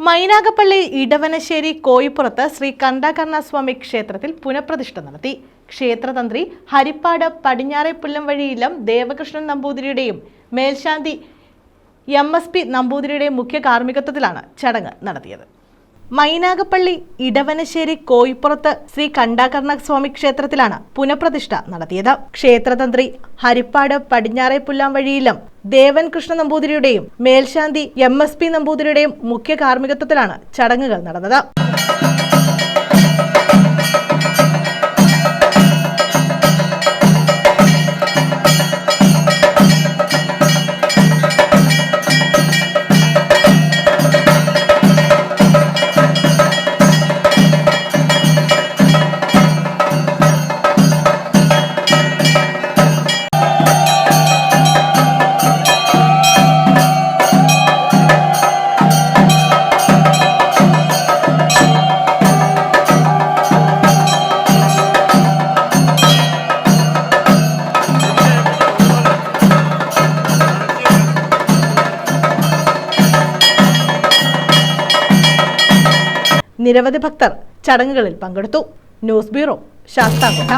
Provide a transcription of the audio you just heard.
മൈനാഗപ്പള്ളി ഇടവനശ്ശേരി കോയിപ്പുറത്ത് ശ്രീ കണ്ടാകർണസ്വാമി ക്ഷേത്രത്തിൽ പുനഃപ്രതിഷ്ഠ നടത്തി. ക്ഷേത്രതന്ത്രി ഹരിപ്പാട് പടിഞ്ഞാറേപ്പുല്ലം വഴിയിലം ദേവകൃഷ്ണൻ നമ്പൂതിരിയുടെയും മേൽശാന്തി MS P നമ്പൂതിരിയുടെയും മുഖ്യ കാർമ്മികത്വത്തിലാണ് ചടങ്ങ് നടത്തിയത്. മൈനാഗപ്പള്ളി ഇടവനശ്ശേരി കോയിപ്പുറത്ത് ശ്രീ കണ്ടാകർണസ്വാമി ക്ഷേത്രത്തിലാണ് പുനഃപ്രതിഷ്ഠ നടത്തിയത്. ക്ഷേത്രതന്ത്രി ഹരിപ്പാട് പടിഞ്ഞാറേപ്പുല്ലം വഴിയിലം ദേവൻകൃഷ്ണ നമ്പൂതിരിയുടെയും മേൽശാന്തി MS P നമ്പൂതിരിയുടെയും മുഖ്യ കാർമ്മികത്വത്തിലാണ് ചടങ്ങുകൾ നടന്നത്. നിരവധി ഭക്തർ ചടങ്ങുകളിൽ പങ്കെടുത്തു. News bureau, Sasthamkotta.